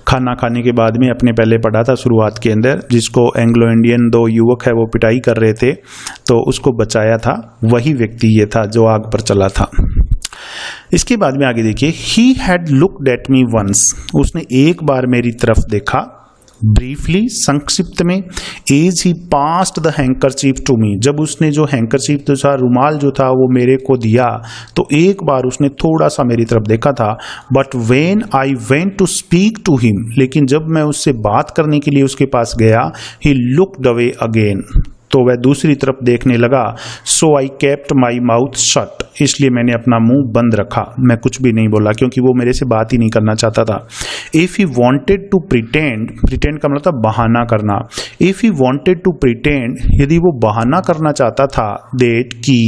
खाना खाने के बाद में अपने पहले पढ़ा था शुरुआत के अंदर, जिसको एंग्लो इंडियन 2 युवक है वो पिटाई कर रहे थे, तो उसको बचाया था वही व्यक्ति ये था जो आग पर चला था। इसके बाद में आगे देखिए, he had looked at me once, उसने एक बार मेरी तरफ देखा, ब्रीफली संक्षिप्त में, as he passed the handkerchief to me, जब उसने जो हैंकरचीफ जो था, रुमाल जो था वो मेरे को दिया, तो एक बार उसने थोड़ा सा मेरी तरफ देखा था। But when I went to speak to him, लेकिन जब मैं उससे बात करने के लिए उसके पास गया, ही लुक्ड अवे अगेन, तो वह दूसरी तरफ देखने लगा। So I kept my mouth shut, इसलिए मैंने अपना मुंह बंद रखा, मैं कुछ भी नहीं बोला, क्योंकि वो मेरे से बात ही नहीं करना चाहता था। If he wanted to pretend, pretend का मतलब बहाना करना, if he wanted to pretend, यदि वो बहाना करना चाहता था, दैट कि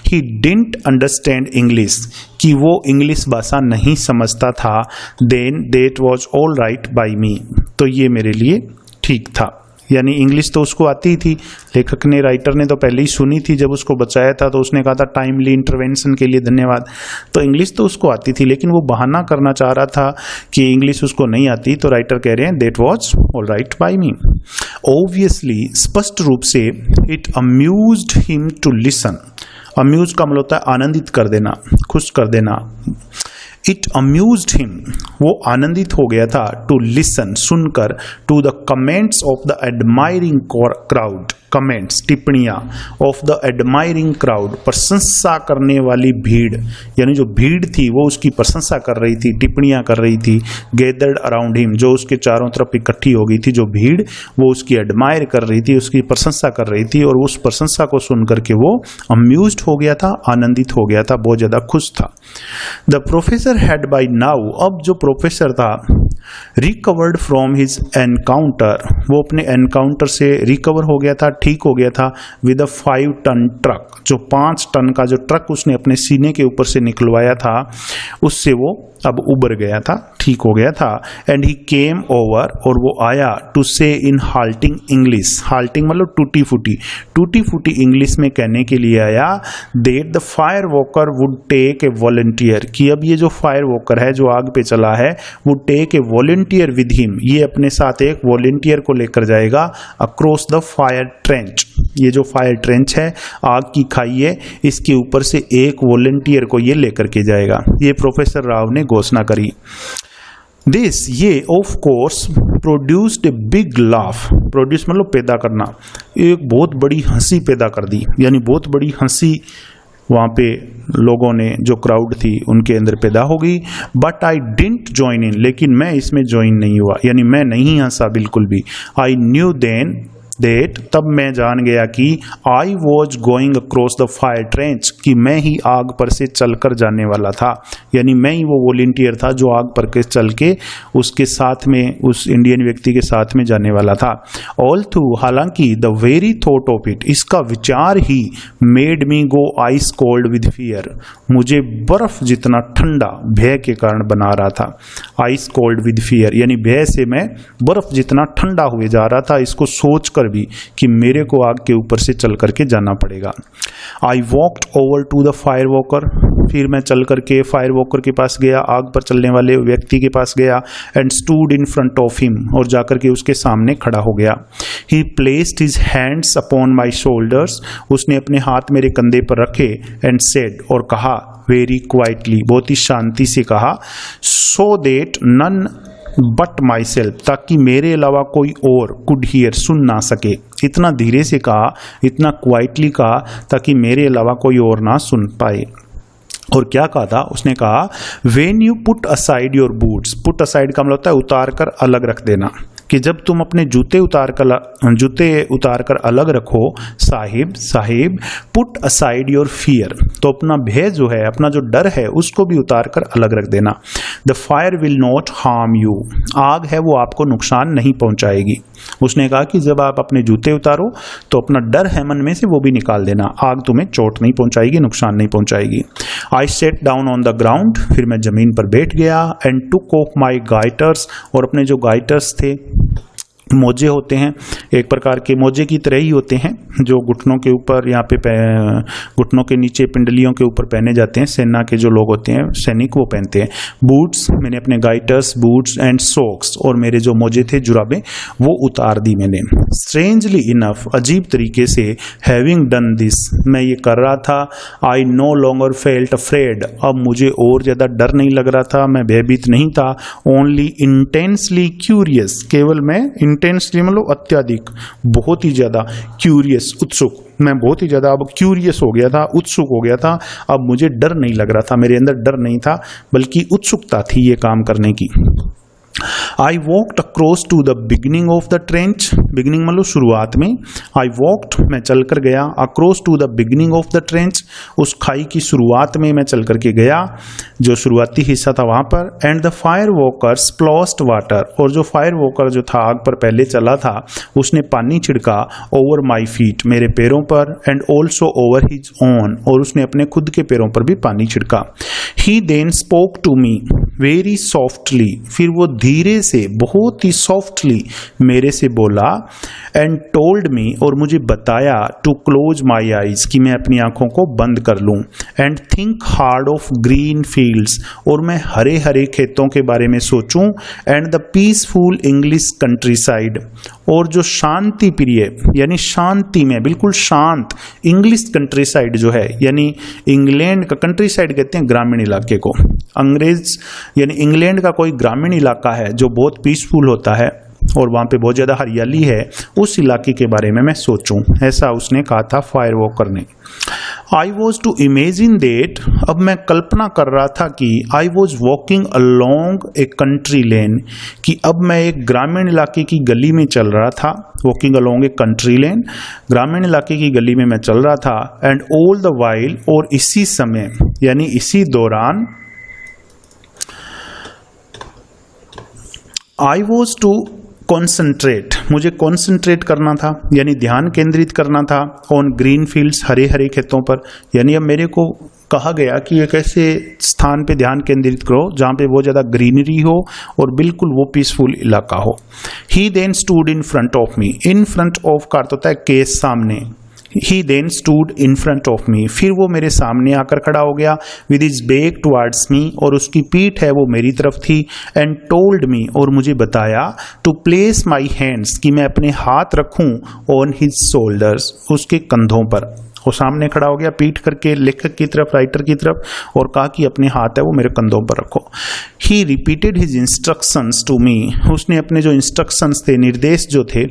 ही डिडंट अंडरस्टैंड इंग्लिश, कि वो इंग्लिश भाषा नहीं समझता था, then that was all right by me, तो ये मेरे लिए ठीक था। यानी इंग्लिश तो उसको आती थी, लेखक ने, राइटर ने तो पहले ही सुनी थी, जब उसको बचाया था तो उसने कहा था टाइमली इंटरवेंशन के लिए धन्यवाद, तो इंग्लिश तो उसको आती थी, लेकिन वो बहाना करना चाह रहा था कि इंग्लिश उसको नहीं आती, तो राइटर कह रहे हैं that was all right by me. Obviously, स्पष्ट रूप से, it amused him to listen, amuse का मतलब होता है आनंदित कर देना, खुश कर देना। इट अम्यूज्ड हिम, वो आनंदित हो गया था, टू लिसन, सुनकर, to the comments of the admiring crowd, comments, टिप्पणियां, ऑफ द एडमायरिंग क्राउड, प्रशंसा करने वाली भीड़, यानी जो भीड़ थी वो उसकी प्रशंसा कर रही थी, टिप्पणियां कर रही थी। गैदर्ड अराउंड हिम, जो उसके चारों तरफ इकट्ठी हो गई थी, जो भीड़ वो उसकी एडमायर कर रही थी, उसकी प्रशंसा कर रही थी, और उस प्रशंसा को सुन करके वो अम्यूज्ड हो गया था, आनंदित हो गया था, बहुत ज्यादा खुश था। The professor had by now, अब जो प्रोफेसर था, रिकवर्ड फ्रॉम हिज एनकाउंटर, वो अपने एनकाउंटर से रिकवर हो गया था, ठीक हो गया था, विद अ 5 टन ट्रक, जो 5 टन का जो ट्रक उसने अपने सीने के ऊपर से निकलवाया था, उससे वो अब उबर गया था, ठीक हो गया था। एंड ही केम ओवर, और वो आया, टू से इन हाल्टिंग इंग्लिश, हाल्टिंग मतलब टूटी फूटी इंग्लिश में कहने के लिए आया, that the fire walker would take a volunteer, कि अब ये जो फायर वॉकर है, जो आग पे चला है, would take a volunteer with him, ये अपने साथ एक वॉलंटियर को लेकर जाएगा, अक्रॉस द फायर ट्रेंच, ये जो फायर ट्रेंच है, आग की खाई है, इसके ऊपर से एक वॉलंटियर को ये लेकर के जाएगा, ये प्रोफेसर राव ने घोषणा करी। दिस, ये of course produced a big laugh, produce मतलब पैदा करना, एक बहुत बड़ी हंसी पैदा कर दी, यानी बहुत बड़ी हंसी वहाँ पे लोगों ने, जो क्राउड थी उनके अंदर पैदा हो गई। But I didn't join in, लेकिन मैं इसमें ज्वाइन नहीं हुआ, यानी मैं नहीं हंसा बिल्कुल भी। आई न्यू देन दैट, तब मैं जान गया कि I was going across the fire trench, कि मैं ही आग पर से चलकर जाने वाला था, यानी मैं ही वो वॉलंटियर था जो आग पर के चल के उसके साथ में, उस इंडियन व्यक्ति के साथ में जाने वाला था। ऑल थ्रू, हालांकि, the very thought of it, इसका विचार ही, made me go ice cold with fear, मुझे बर्फ जितना ठंडा भय के कारण बना रहा था। आइस कोल्ड विद फियर, यानी भय से मैं बर्फ जितना ठंडा हुए जा रहा था, इसको सोचकर भी कि मेरे को आग के ऊपर से चल करके जाना पड़ेगा। I walked over to the fire walker, फिर मैं चल करके फायर वॉकर के पास गया, आग पर चलने वाले व्यक्ति के पास गया, and stood in front of him, और जाकर के उसके सामने खड़ा हो गया। ही placed his hands upon my shoulders, उसने अपने हाथ मेरे कंधे पर रखे, एंड सेड, और कहा, वेरी क्वाइटली, बहुत ही शांति से कहा, so that none but myself, ताकि मेरे अलावा कोई और कुड हियर, सुन ना सके। इतना धीरे से कहा, इतना क्वाइटली कहा, ताकि मेरे अलावा कोई और ना सुन पाए। और क्या कहा था उसने? कहा, when you put aside your boots, put aside का मतलब होता है उतार कर अलग रख देना, कि जब तुम अपने जूते उतार कर अलग रखो, Sahib put aside your fear, तो अपना भय जो है, अपना जो डर है, उसको भी उतार कर अलग रख देना। The fire will not harm you, आग है वो आपको नुकसान नहीं पहुंचाएगी। उसने कहा कि जब आप अपने जूते उतारो तो अपना डर है मन में से वो भी निकाल देना, आग तुम्हें चोट नहीं पहुंचाएगी, नुकसान नहीं पहुंचाएगी। I set down on the ground, फिर मैं जमीन पर बैठ गया, एंड टुक ऑफ माई गाइटर्स, और अपने जो गाइटर्स थे, मोजे होते हैं, एक प्रकार के मोजे की तरह ही होते हैं जो घुटनों के ऊपर, यहाँ पे घुटनों के नीचे पिंडलियों के ऊपर पहने जाते हैं। सेना के जो लोग होते हैं सैनिक वो पहनते हैं। बूट्स, मैंने अपने गाइटर्स, बूट्स एंड सॉक्स, और मेरे जो मोजे थे जुराबें वो उतार दी मैंने। स्ट्रेंजली इनफ, अजीब तरीके से, हैविंग डन दिस, मैं ये कर रहा था, I know longer felt afraid, अब मुझे और ज़्यादा डर नहीं लग रहा था, मैं भयभीत नहीं था। ओनली इंटेंसली क्यूरियस, केवल मैं इंटेंसली मतलब अत्यधिक, बहुत ही ज़्यादा, क्यूरियस उत्सुक, मैं बहुत ही ज़्यादा अब क्यूरियस हो गया था, उत्सुक हो गया था। अब मुझे डर नहीं लग रहा था, मेरे अंदर डर नहीं था बल्कि उत्सुकता थी ये काम करने की। I walked across to the beginning of the trench, beginning मतलब शुरुआत में, I walked मैं चल कर गया, across to the beginning of the trench, उस खाई की शुरुआत में मैं चल करके गया, जो शुरुआती हिस्सा था वहाँ पर, and the fire walker splashed water, और जो फायर वॉकर जो था आग पर पहले चला था उसने पानी छिड़का, over my feet मेरे पैरों पर, and also over his own, और उसने अपने खुद के पैरों पर भी पानी छिड़का। He then spoke to me very softly, फिर वो धीरे से, बहुत ही सॉफ्टली मेरे से बोला, एंड टोल्ड मी, और मुझे बताया, टू क्लोज माई आईज, कि मैं अपनी आंखों को बंद कर लूं, and think hard of green fields, और मैं हरे हरे खेतों के बारे में सोचूं, and the peaceful English country side, और जो शांति प्रिय यानी शांति में बिल्कुल शांत इंग्लिश कंट्री साइड जो है, यानी इंग्लैंड का कंट्री साइड कहते हैं ग्रामीण इलाके को, अंग्रेज यानी इंग्लैंड का कोई ग्रामीण इलाका है जो बहुत पीसफुल होता है और वहाँ पे बहुत ज़्यादा हरियाली है, उस इलाके के बारे में मैं सोचूं, ऐसा उसने कहा था फायर वॉकर ने। I was to imagine that, अब मैं कल्पना कर रहा था कि I was walking along a country lane, कि अब मैं एक ग्रामीण इलाके की गली में चल रहा था, वॉकिंग अलोंग ए कंट्री लेन, ग्रामीण इलाके की गली में मैं चल रहा था, एंड ऑल द वाइल, और इसी समय यानी इसी दौरान, आई वॉज टू कॉन्सेंट्रेट, मुझे कॉन्सेंट्रेट करना था यानी ध्यान केंद्रित करना था, on green fields, Hare Hare खेतों पर, यानी अब मेरे को कहा गया कि एक ऐसे स्थान पे ध्यान केंद्रित करो जहाँ पे बहुत ज़्यादा ग्रीनरी हो और बिल्कुल वो पीसफुल इलाका हो। He then stood in front of me, in front of का अर्थ होता है के सामने, he then stood in front of me, फिर वो मेरे सामने आकर खड़ा हो गया, with his back towards me, और उसकी पीठ है वो मेरी तरफ थी, एंड टोल्ड मी, और मुझे बताया, टू प्लेस माई हैंड्स, कि मैं अपने हाथ रखूं, ऑन हिज शोल्डर्स, उसके कंधों पर। वो सामने खड़ा हो गया पीठ करके लेखक की तरफ, राइटर की तरफ, और कहा कि अपने हाथ है वो मेरे कंधों पर रखो। He repeated his instructions to me, उसने अपने जो इंस्ट्रक्शंस थे, निर्देश जो थे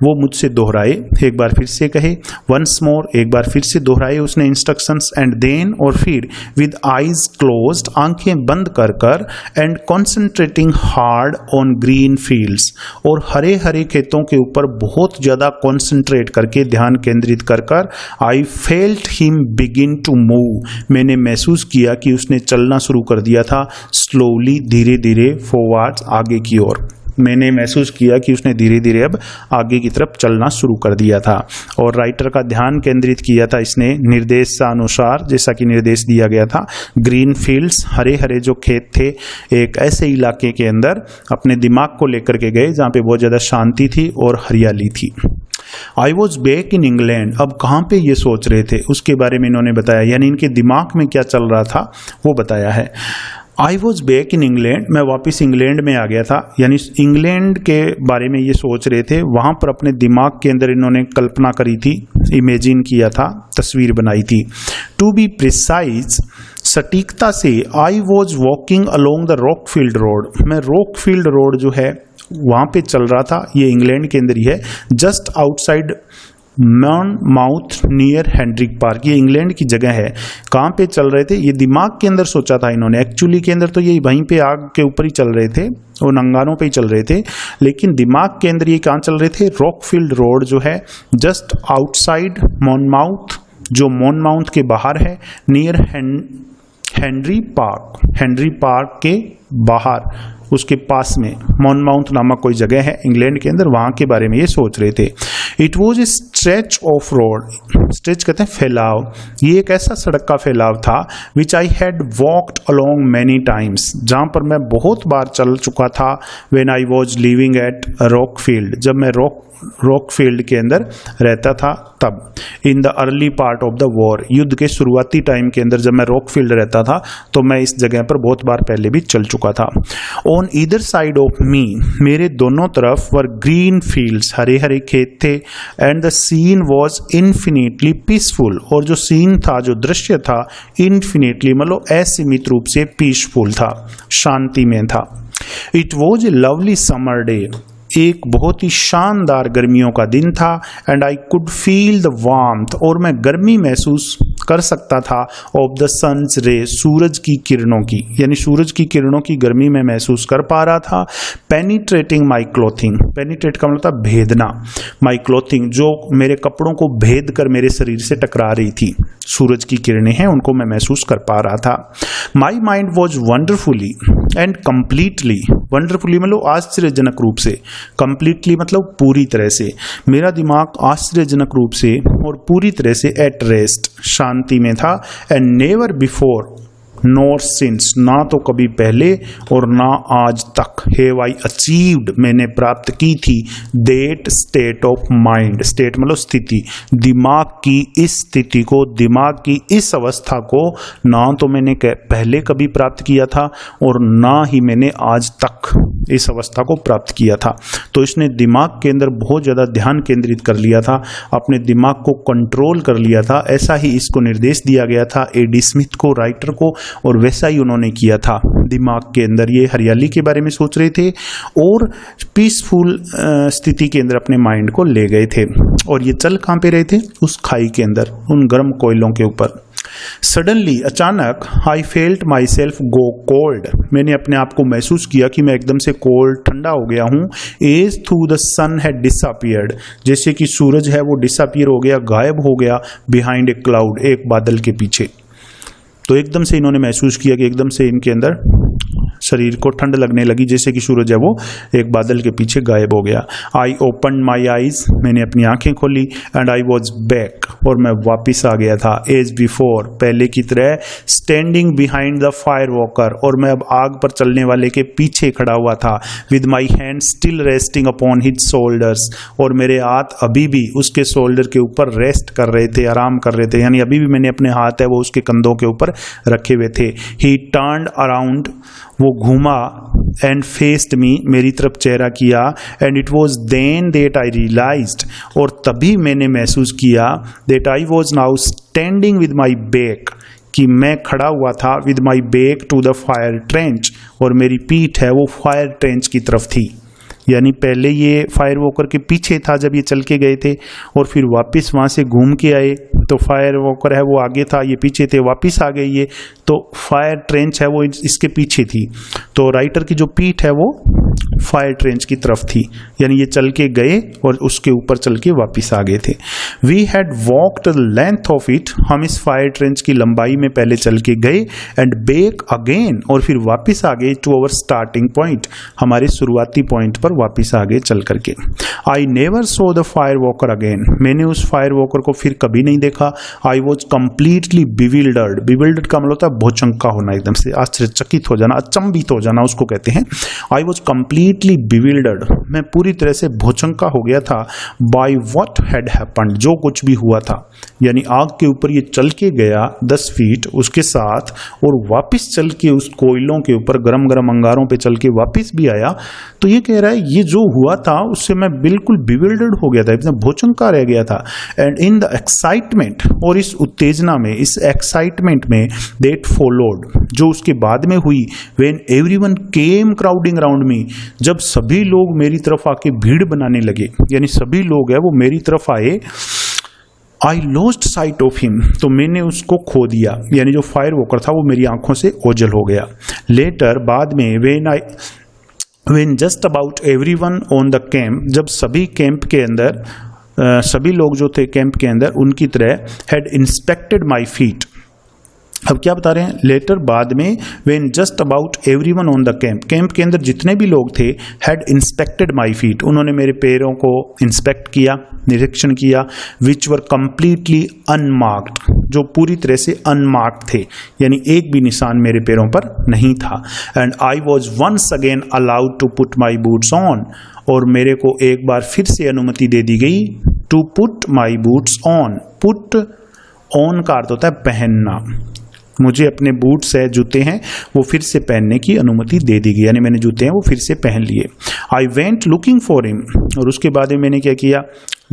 वो मुझसे दोहराए, एक बार फिर से कहे, वंस मोर, एक बार फिर से दोहराए उसने इंस्ट्रक्शंस, एंड देन, और फिर, विद आईज क्लोज्ड, आंखें बंद कर कर, and concentrating hard on green fields, और हरे हरे खेतों के ऊपर बहुत ज़्यादा कॉन्सेंट्रेट करके, ध्यान केंद्रित कर कर, I felt him begin to move, मैंने महसूस किया कि उसने चलना शुरू कर दिया था, स्लोली, धीरे धीरे, फॉरवर्ड्स, आगे की ओर, मैंने महसूस किया कि उसने धीरे धीरे अब आगे की तरफ चलना शुरू कर दिया था। और राइटर का ध्यान केंद्रित किया था इसने निर्देश अनुसार, जैसा कि निर्देश दिया गया था, ग्रीन फील्ड्स, हरे हरे जो खेत थे, एक ऐसे इलाके के अंदर अपने दिमाग को लेकर के गए जहाँ पे बहुत ज़्यादा शांति थी और हरियाली थी। I was back in England, अब कहाँ पे ये सोच रहे थे उसके बारे में इन्होंने बताया, यानी इनके दिमाग में क्या चल रहा था वो बताया है। I was back in England, मैं वापस इंग्लैंड में आ गया था, यानी इंग्लैंड के बारे में ये सोच रहे थे, वहाँ पर अपने दिमाग के अंदर इन्होंने कल्पना करी थी, इमेजिन किया था, तस्वीर बनाई थी। टू बी प्रिसाइज, सटीकता से, I was walking along the Rockfield road, मैं रॉकफील्ड रोड जो है वहाँ पे चल रहा था, ये इंग्लैंड के अंदर ही है, just outside Monmouth near Henrik Park, ये इंग्लैंड की जगह है। कहाँ पे चल रहे थे, ये दिमाग के अंदर सोचा था इन्होंने, एक्चुअली के अंदर तो ये वहीं पे आग के ऊपर ही चल रहे थे, वो नंगानों पे ही चल रहे थे, लेकिन दिमाग के अंदर ये कहाँ चल रहे थे, रॉकफील्ड रोड जो है जस्ट आउटसाइड मॉनमाउथ, जो मॉनमाउथ के बाहर है, near Henry park, Henry park के बाहर, उसके पास में मॉनमाउथ नामक कोई जगह है इंग्लैंड के अंदर, वहाँ के बारे में ये सोच रहे थे। It was a stretch of road, stretch कहते हैं फैलाव, ये एक ऐसा सड़क का फैलाव था which I had walked along many times, जहाँ पर मैं बहुत बार चल चुका था। When I was living at Rockfield, जब मैं रॉकफील्ड के अंदर रहता था तब। In the early part of the war, युद्ध के शुरुआती टाइम के अंदर जब मैं रॉकफील्ड रहता था तो मैं इस जगह पर बहुत बार पहले भी चल चुका था। On either side of me, मेरे दोनों तरफ वर ग्रीन फील्ड्स, हरे हरे खेत थे। And the scene was infinitely peaceful, और जो सीन था, जो दृश्य था, इन्फिनिटली मतलब असीमित रूप से पीसफुल था, शांति में था। It was a lovely summer day, एक बहुत ही शानदार गर्मियों का दिन था। And I could feel the warmth, और मैं गर्मी महसूस कर सकता था, ऑफ द सन्स रे, सूरज की किरणों की, यानी सूरज की किरणों की गर्मी में महसूस कर पा रहा था। पेनिट्रेटिंग माई क्लोथिंग, पेनिट्रेट का मतलब भेदना, माई क्लोथिंग, जो मेरे कपड़ों को भेद कर मेरे शरीर से टकरा रही थी, सूरज की किरणें हैं उनको मैं महसूस कर पा रहा था। My mind was wonderfully and completely, wonderfully मतलब आश्चर्यजनक रूप से, कंप्लीटली मतलब पूरी तरह से, मेरा दिमाग आश्चर्यजनक रूप से और पूरी तरह से एट रेस्ट, शांति में था। And never before nor since, ना तो कभी पहले और ना आज तक, हैव आई अचीव्ड, मैंने प्राप्त की थी, that state of mind, state मतलब स्थिति, दिमाग की इस स्थिति को, दिमाग की इस अवस्था को ना तो मैंने पहले कभी प्राप्त किया था और ना ही मैंने आज तक इस अवस्था को प्राप्त किया था। तो इसने दिमाग के अंदर बहुत ज़्यादा ध्यान केंद्रित कर लिया था, अपने दिमाग को कंट्रोल कर लिया था, ऐसा ही इसको निर्देश दिया गया था A.D. स्मिथ को, राइटर को, और वैसा ही उन्होंने किया था। दिमाग के अंदर ये हरियाली के बारे में सोच रहे थे और पीसफुल स्थिति के अंदर अपने माइंड को ले गए थे। और ये चल कहाँ पे रहे थे? उस खाई के अंदर, उन गर्म कोयलों के ऊपर। सडनली, अचानक, I felt my self go cold, मैंने अपने आप को महसूस किया कि मैं एकदम से कोल्ड, ठंडा हो गया हूँ। As though the sun had disappeared, जैसे कि सूरज है वो डिसअपियर हो गया, गायब हो गया, बिहाइंड ए क्लाउड, एक बादल के पीछे। तो एकदम से इन्होंने महसूस किया कि एकदम से इनके अंदर शरीर को ठंड लगने लगी, जैसे कि सूरज है वो एक बादल के पीछे गायब हो गया। आई ओपन माई आईज, मैंने अपनी आंखें खोली। एंड आई वॉज बैक, और मैं वापिस आ गया था। एज बिफोर, पहले की तरह। Standing behind the fire walker, और मैं अब आग पर चलने वाले के पीछे खड़ा हुआ था। With my hand still resting upon his shoulders, और मेरे हाथ अभी भी उसके शोल्डर के ऊपर रेस्ट कर रहे थे, आराम कर रहे थे, यानी अभी भी मैंने अपने हाथ है वो उसके कंधों के ऊपर रखे हुए थे। ही टर्न्ड अराउंड, वो घूमा, एंड फेस्ड मी, मेरी तरफ चेहरा किया। And it was then that I realised, और तभी मैंने महसूस किया, that I was now standing with my back, कि मैं खड़ा हुआ था with my back to the fire trench, और मेरी पीठ है वो फायर ट्रेंच की तरफ थी। यानी पहले ये फायर वॉकर के पीछे था जब ये चल के गए थे, और फिर वापस वहाँ से घूम के आए, तो फायर वॉकर है वो आगे था, ये पीछे थे, वापस आ गए ये, तो फायर ट्रेंच है वो इसके पीछे थी। तो राइटर की जो पीठ है वो फायर ट्रेंच की तरफ थी, यानी ये चल के गए और उसके ऊपर चल के वापस आ गए थे। We had walked the length of it, हम इस फायर ट्रेंच की लंबाई में पहले चल के गए। एंड बैक अगेन, और फिर वापस आ गए टू अवर स्टार्टिंग पॉइंट, हमारे शुरुआती पॉइंट पर वापस आ गए चल करके। I never so the fire walker again, मैंने उस फायर वॉकर को फिर कभी नहीं देखा। I was completely bewildered, bewildered का मतलब होता है भौचंका होना, एकदम से आश्चर्यचकित हो जाना, अचंभित हो जाना उसको कहते हैं। आई वॉज कंप्लीटली बिविल्डर्ड, मैं पूरी तरह से भौचंका हो गया था। बाय व्हाट हैड हैपेंड, जो कुछ भी हुआ था, यानी आग के ऊपर ये चल के गया 10 फीट उसके साथ, और वापस चल के उस कोयलों के ऊपर गरम गरम अंगारों पे चल के वापस भी आया। तो ये कह रहा है ये जो हुआ था उससे मैं बिल्कुल बिविल्डर्ड हो गया था, इतना भौचंका रह गया था। एंड इन द एक्साइटमेंट, और इस उत्तेजना में, इस एक्साइटमेंट में, दैट फॉलोड, जो उसके बाद में हुई, when everyone came crowding around me, जब सभी लोग मेरी तरफ आके भीड़ बनाने लगे, यानी सभी लोग है वो मेरी तरफ आए। I lost site of him, तो मैंने उसको खो दिया, यानी जो फायर वॉकर था वो मेरी आंखों से ओझल हो गया। लेटर, बाद में, when just about everyone on the camp, जब सभी कैंप के अंदर, सभी लोग जो थे कैंप के अंदर उनकी तरह, had inspected my feet, अब क्या बता रहे हैं, लेटर बाद में, when just about everyone on the camp के अंदर जितने भी लोग थे, हैड इंस्पेक्टेड माई फीट, उन्होंने मेरे पैरों को इंस्पेक्ट किया, निरीक्षण किया, विच वर कंप्लीटली अनमार्क्ड, जो पूरी तरह से अनमार्क्ड थे, यानी एक भी निशान मेरे पैरों पर नहीं था। And I was once again allowed to put my boots on, और मेरे को एक बार फिर से अनुमति दे दी गई, to put my boots on. Put on का अर्थ होता है पहनना, मुझे अपने बूट्स है, जूते हैं, वो फिर से पहनने की अनुमति दे दी गई, यानी मैंने जूते हैं वो फिर से पहन लिए। I went looking for him, और उसके बाद में मैंने क्या किया,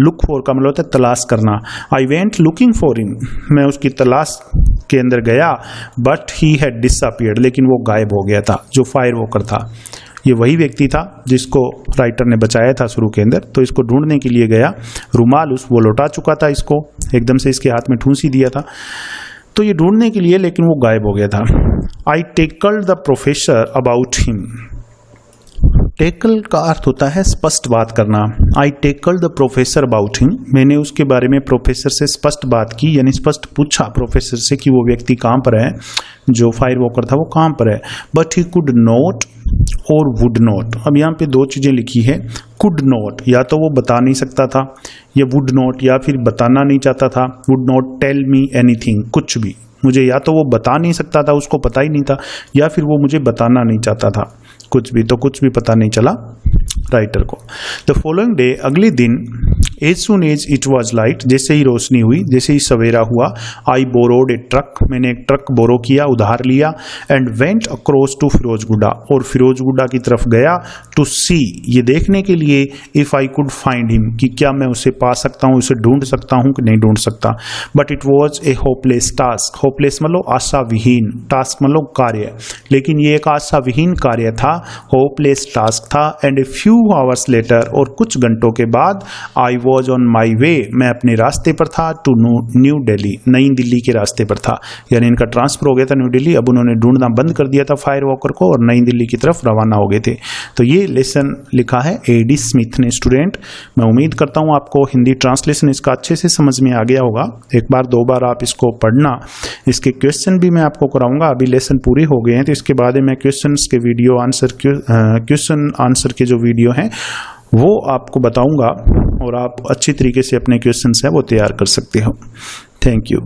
लुक फॉर का मतलब होता है तलाश करना। I went looking for him, मैं उसकी तलाश के अंदर गया, बट ही हैड डिसअपीयर्ड, लेकिन वो गायब हो गया था, जो फायर वॉकर था। ये वही व्यक्ति था जिसको राइटर ने बचाया था शुरू के अंदर, तो इसको ढूंढने के लिए गया, रुमाल वो लौटा चुका था, इसको एकदम से इसके हाथ में ठूंस ही दिया था, तो ये ढूंढने के लिए, लेकिन वो गायब हो गया था। I tackled the professor about him, tackle का अर्थ होता है स्पष्ट बात करना। I tackled the professor about him, मैंने उसके बारे में प्रोफेसर से स्पष्ट बात की, यानी स्पष्ट पूछा प्रोफेसर से कि वो व्यक्ति कहाँ पर है, जो फायर वॉकर था वो कहाँ पर है। बट ही कुड नॉट और वुड नॉट, अब यहाँ पे दो चीजें लिखी है, कुड नॉट या तो वो बता नहीं सकता था, या वुड नॉट या फिर बताना नहीं चाहता था, would not tell me anything, कुछ भी मुझे, या तो वो बता नहीं सकता था, उसको पता ही नहीं था, या फिर वो मुझे बताना नहीं चाहता था कुछ भी, तो कुछ भी पता नहीं चला राइटर को। द फॉलोइंग डे, अगले दिन, as soon as it was light, जैसे ही रोशनी हुई, जैसे ही सवेरा हुआ, आई बोरोड ए ट्रक, मैंने एक ट्रक बोरो किया, उधार लिया, एंड वेंट अक्रॉस टू फिरोजगुड़ा, और फिरोजगुड़ा की तरफ गया, टू सी, ये देखने के लिए, if I could find him, कि क्या मैं उसे पा सकता हूँ, उसे ढूंढ सकता हूँ कि नहीं ढूंढ सकता। But it was a hopeless task, hopeless मतलब आशा विहीन, टास्क मतलब कार्य, लेकिन ये एक आशा विहीन कार्य था, होपलेस टास्क था। And a few hours later, और कुछ घंटों के बाद, आई वॉज ऑन माई वे, मैं अपने रास्ते पर था, टू न्यू दिल्ली, नई दिल्ली के रास्ते पर था, यानी इनका ट्रांसफर हो गया था न्यू दिल्ली, अब उन्होंने ढूंढना बंद कर दिया था फायर वॉकर को, और नई दिल्ली की तरफ रवाना हो गए थे। तो ये लेसन लिखा है एडी स्मिथ ने। स्टूडेंट, मैं उम्मीद करता हूँ आपको हिंदी ट्रांसलेशन इसका अच्छे से समझ में आ गया होगा। एक बार दो बार आप इसको पढ़ना, इसके क्वेश्चन भी मैं आपको कराऊंगा। अभी लेसन पूरे हो गए हैं, तो इसके बाद मैं क्वेश्चन के वीडियो आंसर, क्वेश्चन आंसर के जो वीडियो हैं वो आपको बताऊंगा, और आप अच्छी तरीके से अपने क्वेश्चंस हैं वो तैयार कर सकते हो। Thank you.